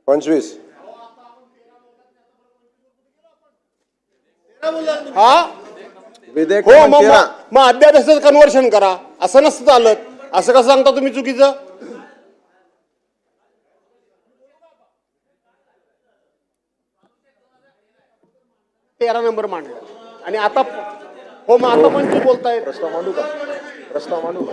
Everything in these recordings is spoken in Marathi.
25 हा विधेयक हो क्रमांक मग 13 मग अध्यादेशाचं कन्व्हर्शन करा. असं नसतं चालत. असं कसं सांगता तुम्ही चुकीचं? तेरा नंबर मांडला आणि आता हो मग आता पण बोलताय. प्रस्ताव मांडू का? प्रस्ताव मांडू का?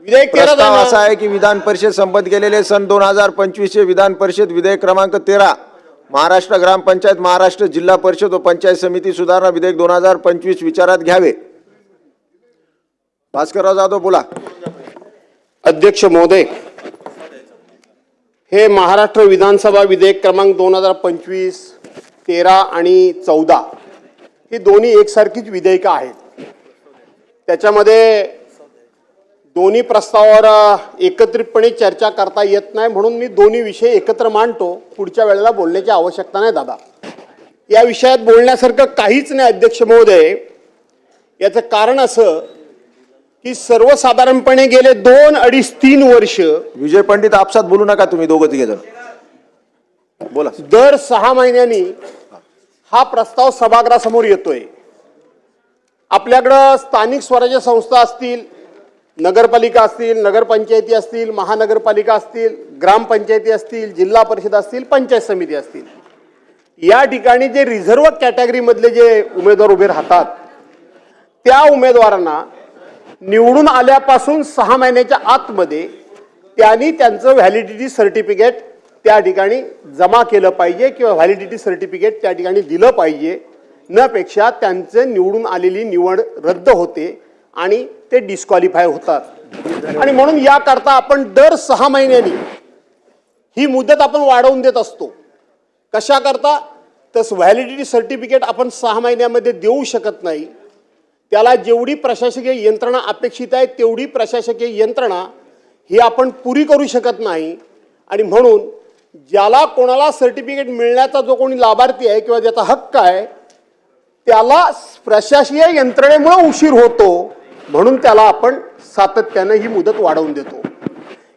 विधेयक 13 प्रस्ताव असा आहे की विधान परिषद संपत गेलेले सन 2025 चे विधान परिषद विधेयक क्रमांक 13 महाराष्ट्र ग्रामपंचायत, महाराष्ट्र जिल्हा परिषद व पंचायत समिती सुधारणा विधेयक 2025 विचारात घ्यावे. भास्करराव जाधव बोला. अध्यक्ष महोदय, हे महाराष्ट्र विधानसभा विधेयक क्रमांक 2025, 13 आणि 14 ही दोन्ही एकसारखीच विधेयकं आहेत. त्याच्यामध्ये दोन्ही प्रस्तावावर एकत्रितपणे चर्चा करता येत नाही, म्हणून मी दोन्ही विषय एकत्र मांडतो. पुढच्या वेळेला बोलण्याची आवश्यकता नाही दादा. या विषयात बोलण्यासारखं काहीच नाही अध्यक्ष महोदय. याचं कारण असं की सर्वसाधारणपणे गेले 2, 2.5, 3 वर्ष विजय पंडित आपसात बोलू नका तुम्ही दोघं तिघे जण. बोला. दर 6 महिन्यांनी हा प्रस्ताव सभागृहासमोर येतोय. आपल्याकडं स्थानिक स्वराज्य संस्था असतील, नगरपालिका असतील, नगरपंचायती असतील, महानगरपालिका असतील, ग्रामपंचायती असतील, जिल्हा परिषद असतील, पंचायत समिती असतील, या ठिकाणी जे रिझर्व्ह कॅटेगरीमधले जे उमेदवार उभे राहतात त्या उमेदवारांना निवडून आल्यापासून 6 महिन्याच्या आतमध्ये त्यांनी त्यांचं व्हॅलिडिटी सर्टिफिकेट त्या ठिकाणी जमा केलं पाहिजे किंवा व्हॅलिडिटी सर्टिफिकेट त्या ठिकाणी दिलं पाहिजे. नपेक्षा त्यांचं निवडून आलेली निवड रद्द होते आणि ते डिस्क्वालिफाय होतात. आणि म्हणून याकरता आपण दर 6 महिन्यांनी ही मुदत आपण वाढवून देत असतो. कशा करता? तर व्हॅलिडिटी सर्टिफिकेट आपण 6 महिन्यामध्ये देऊ शकत नाही. त्याला जेवढी प्रशासकीय यंत्रणा अपेक्षित आहे तेवढी प्रशासकीय यंत्रणा ही आपण पुरी करू शकत नाही. आणि म्हणून ज्याला कोणाला सर्टिफिकेट मिळण्याचा जो कोणी लाभार्थी आहे किंवा ज्याचा हक्क आहे त्याला प्रशासकीय यंत्रणेमुळे उशीर होतो, म्हणून त्याला आपण सातत्याने ही मुदत वाढवून देतो.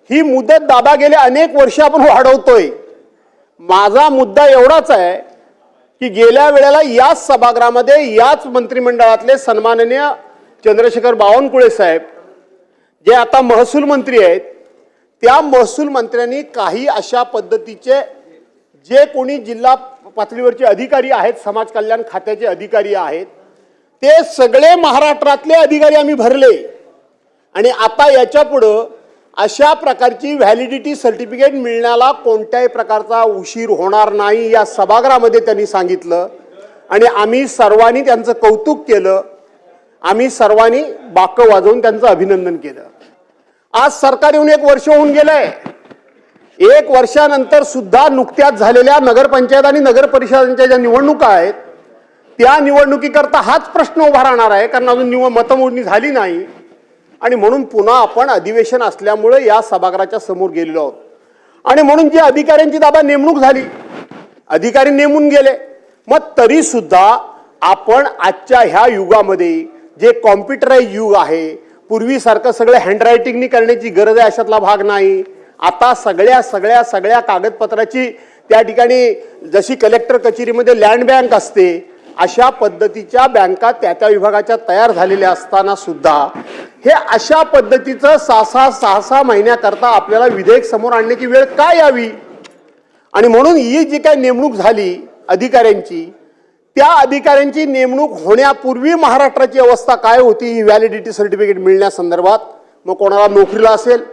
ही मुदत दादा गेले अनेक वर्ष आपण वाढवतोय. माझा मुद्दा एवढाच आहे की गेल्या वेळेला याच सभागृहामध्ये याच मंत्रिमंडळातले सन्माननीय चंद्रशेखर बावनकुळे साहेब जे आता महसूल मंत्री आहेत, त्या महसूल मंत्र्यांनी काही अशा पद्धतीचे जे कोणी जिल्हा पातळीवरचे अधिकारी आहेत, समाज कल्याण खात्याचे अधिकारी आहेत, ते सगळे महाराष्ट्रातले अधिकारी आम्ही भरले. आणि आता याच्या पुढं अशा प्रकारची व्हॅलिडिटी सर्टिफिकेट मिळण्याला कोणत्याही प्रकारचा उशीर होणार नाही या सभागृहामध्ये त्यांनी सांगितलं. आणि आम्ही सर्वांनी त्यांचं कौतुक केलं. आम्ही सर्वांनी बाकं वाजवून त्यांचं अभिनंदन केलं. आज सरकार येऊन 1 वर्ष होऊन गेलंय. 1 वर्षानंतर सुद्धा नुकत्याच झालेल्या नगरपंचायत आणि नगर परिषदांच्या ज्या निवडणुका आहेत त्या निवडणुकीकरता हाच प्रश्न उभा राहणार आहे, कारण अजून मतमोजणी झाली नाही. आणि म्हणून पुन्हा आपण अधिवेशन असल्यामुळे या सभागृहाच्या समोर गेलेलो आहोत. आणि म्हणून जी अधिकाऱ्यांची दादा नेमणूक झाली, अधिकारी नेमून गेले, मग तरी सुद्धा आपण आजच्या ह्या युगामध्ये जे कॉम्प्युटराइज युग आहे, पूर्वीसारखं सगळं हँडरायटिंगनी करण्याची गरज आहे अशातला भाग नाही. आता सगळ्या कागदपत्राची त्या ठिकाणी जशी कलेक्टर कचेरीमध्ये लँड बँक असते अशा पद्धतीच्या बँका त्या विभागाच्या तयार झालेल्या असताना सुद्धा हे अशा पद्धतीचं 6 महिन्याकरता आपल्याला विधेयक समोर आणण्याची वेळ का यावी? आणि म्हणून ही जी काही नेमणूक झाली अधिकाऱ्यांची, त्या अधिकाऱ्यांची नेमणूक होण्यापूर्वी महाराष्ट्राची अवस्था काय होती ही व्हॅलिडिटी सर्टिफिकेट मिळण्यासंदर्भात, मग कोणाला नोकरीला असेल,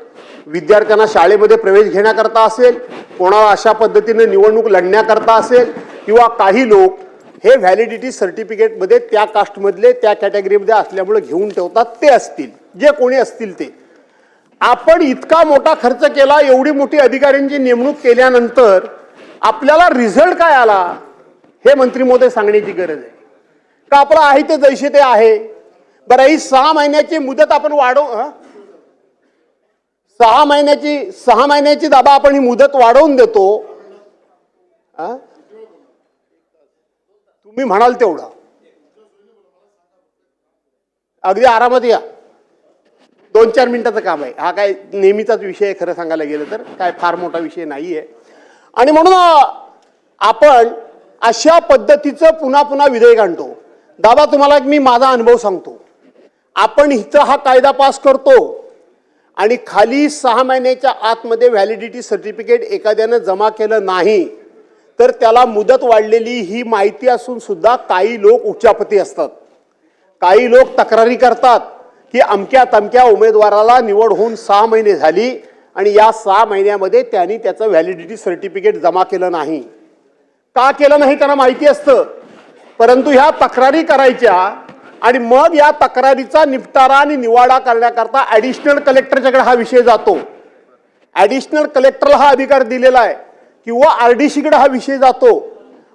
विद्यार्थ्यांना शाळेमध्ये प्रवेश घेण्याकरता असेल, कोणाला अशा पद्धतीने निवडणूक लढण्याकरता असेल, किंवा काही लोक हे व्हॅलिडिटी सर्टिफिकेटमध्ये त्या कास्टमधले त्या कॅटेगरीमध्ये असल्यामुळे घेऊन ठेवतात, ते असतील जे कोणी असतील ते. आपण इतका मोठा खर्च केला, एवढी मोठी अधिकाऱ्यांची नेमणूक केल्यानंतर आपल्याला रिझल्ट काय आला हे मंत्री महोदय सांगण्याची गरज आहे का? आपलं आहे ते जैसे ते आहे. बरं, ही 6 महिन्याची मुदत आपण वाढवू, 6 महिन्याची दादा आपण ही मुदत वाढवून देतो. तुम्ही म्हणाल तेवढा, अगदी आरामात या. 2-4 मिनिटाचं काम आहे. हा काय नेहमीचाच विषय आहे, खरं सांगायला गेलं तर काय फार मोठा विषय नाही आहे. आणि म्हणून आपण अशा पद्धतीचं पुन्हा पुन्हा विधेयक आणतो. दादा तुम्हाला एक मी माझा अनुभव सांगतो. आपण इथं हा कायदा पास करतो आणि खाली 6 महिन्याच्या आतमध्ये व्हॅलिडिटी सर्टिफिकेट एखाद्यानं जमा केलं नाही तर त्याला मुदत वाढलेली ही माहिती असून सुद्धा काही लोक उच्चापती असतात. काही लोक तक्रारी करतात की अमक्या तमक्या उमेदवाराला निवड होऊन 6 महिने झाली आणि या 6 महिन्यामध्ये त्यांनी त्याचं व्हॅलिडिटी सर्टिफिकेट जमा केलं नाही. का केलं नाही त्यांना माहिती असतं, परंतु ह्या तक्रारी करायच्या आणि मग या तक्रारीचा निपटारा आणि निवाडा करण्याकरता ॲडिशनल कलेक्टरच्याकडे हा विषय जातो. ॲडिशनल कलेक्टरला हा अधिकार दिलेला आहे किंवा आरडीसीकडे हा विषय जातो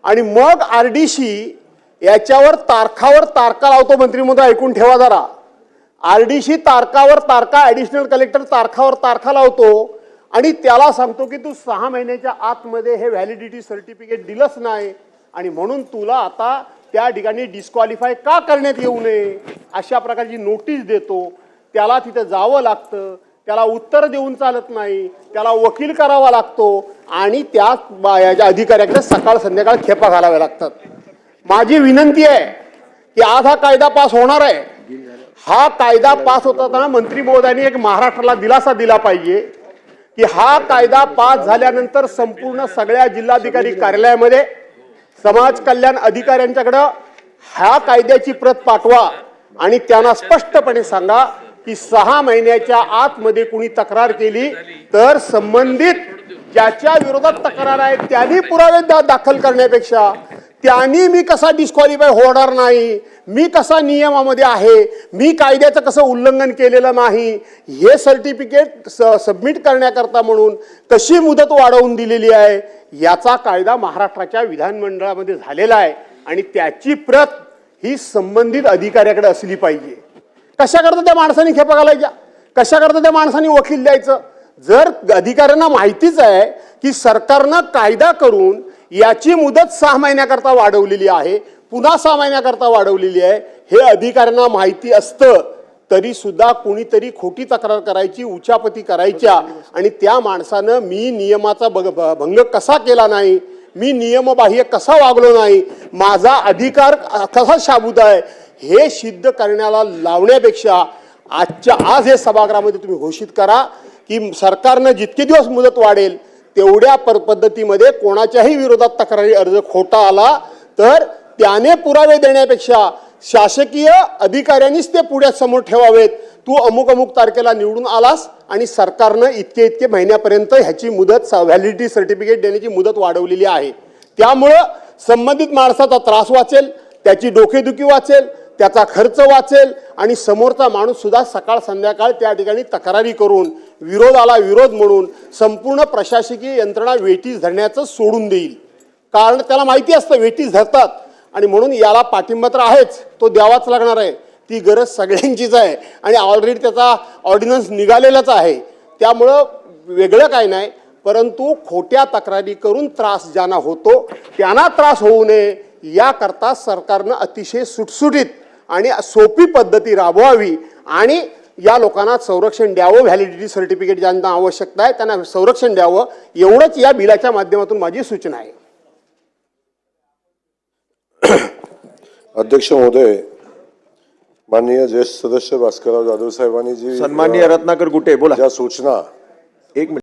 आणि मग आरडीसी याच्यावर तारखावर तारखा लावतो. मंत्री महोदय ऐकून ठेवा जरा. आरडीसी तारखावर तारखा, ॲडिशनल कलेक्टर तारखावर तारखा लावतो आणि त्याला सांगतो की तू 6 महिन्याच्या आतमध्ये हे व्हॅलिडिटी सर्टिफिकेट दिलंच नाही आणि म्हणून तुला आता त्या ठिकाणी डिस्क्वालिफाय का करण्यात येऊ नये अशा प्रकारची नोटीस देतो. त्याला तिथं जावं लागतं, त्याला उत्तर देऊन चालत नाही, त्याला वकील करावा लागतो आणि त्या अधिकाऱ्याकडे सकाळ संध्याकाळ खेपा घालाव्या लागतात. माझी विनंती आहे की आज हा कायदा पास होणार आहे. हा कायदा पास होताना मंत्री महोदयांनी एक महाराष्ट्राला दिलासा दिला पाहिजे की हा कायदा पास झाल्यानंतर संपूर्ण सगळ्या जिल्हाधिकारी कार्यालयामध्ये समाज कल्याण अधिकाऱ्यांच्याकडं ह्या कायद्याची प्रत पाठवा आणि त्यांना स्पष्टपणे सांगा की 6 महिन्याच्या आतमध्ये कुणी तक्रार केली तर संबंधित ज्याच्या विरोधात तक्रार आहे त्यांनी पुरावे दाखल करण्यापेक्षा त्यांनी मी कसा डिस्क्वालिफाय होणार नाही, मी कसा नियमामध्ये आहे, मी कायद्याचं कसं उल्लंघन केलेलं नाही हे सर्टिफिकेट सबमिट करण्याकरता म्हणून कशी मुदत वाढवून दिलेली आहे याचा कायदा महाराष्ट्राच्या विधानमंडळामध्ये झालेला आहे आणि त्याची प्रत ही संबंधित अधिकाऱ्याकडे असली पाहिजे. कशा करता त्या माणसाने खेपा घालायच्या, कशा करता त्या माणसाने वकील द्यायचं. जर अधिकाऱ्यांना माहितीच आहे की सरकारनं कायदा करून याची मुदत 6 महिन्याकरता वाढवलेली आहे, पुन्हा 6 महिन्याकरता वाढवलेली आहे, हे अधिकाऱ्यांना माहिती असतं तरी सुद्धा कुणीतरी खोटी तक्रार करायची, उचापती करायच्या आणि त्या माणसानं मी नियमाचा भंग कसा केला नाही, मी नियमबाह्य कसा वागलो नाही, माझा अधिकार कसा शाबूत आहे हे सिद्ध करण्याला लावण्यापेक्षा आजच्या आज हे सभागृहामध्ये तुम्ही घोषित करा की सरकारनं जितके दिवस मुदत वाढेल तेवढ्या पद्धतीमध्ये कोणाच्याही विरोधात तक्रारी अर्ज खोटा आला तर त्याने पुरावे देण्यापेक्षा शासकीय अधिकाऱ्यांनीच ते पुढे समोर ठेवावेत. तू अमुक अमुक तारखेला निवडून आलास आणि सरकारनं इतके महिन्यापर्यंत ह्याची मुदत व्हॅलिडिटी सर्टिफिकेट देण्याची मुदत वाढवलेली आहे. त्यामुळं संबंधित माणसाचा त्रास वाचेल, त्याची डोकेदुखी वाचेल, त्याचा खर्च वाचेल आणि समोरचा माणूस सुद्धा सकाळ संध्याकाळ त्या ठिकाणी तक्रारी करून विरोधाला विरोध म्हणून संपूर्ण प्रशासकीय यंत्रणा वेठीस धरण्याचं सोडून देईल. कारण त्याला माहिती असतं वेठीस धरतात आणि म्हणून याला पाठिंबा तर आहेच, तो द्यावाच लागणार आहे. ती गरज सगळ्यांचीच आहे आणि ऑलरेडी त्याचा ऑर्डिनन्स निघालेलाच आहे. त्यामुळं वेगळं काय नाही, परंतु खोट्या तक्रारी करून त्रास ज्यांना होतो त्यांना त्रास होऊ नये याकरता सरकारनं अतिशय सुटसुटीत आणि सोपी पद्धती राबवावी आणि या लोकांना संरक्षण द्यावं. व्हॅलिडिटी सर्टिफिकेट ज्यांना आवश्यकता आहे त्यांना संरक्षण द्यावं, एवढंच या बिलाच्या माध्यमातून माझी सूचना आहे. अध्यक्ष महोदय, माननीय ज्येष्ठ सदस्य भास्करराव जाधव साहेबांनी जी सन्माननीय रत्नाकर गुटे बोला. ज्या सूचना एक मिनिट.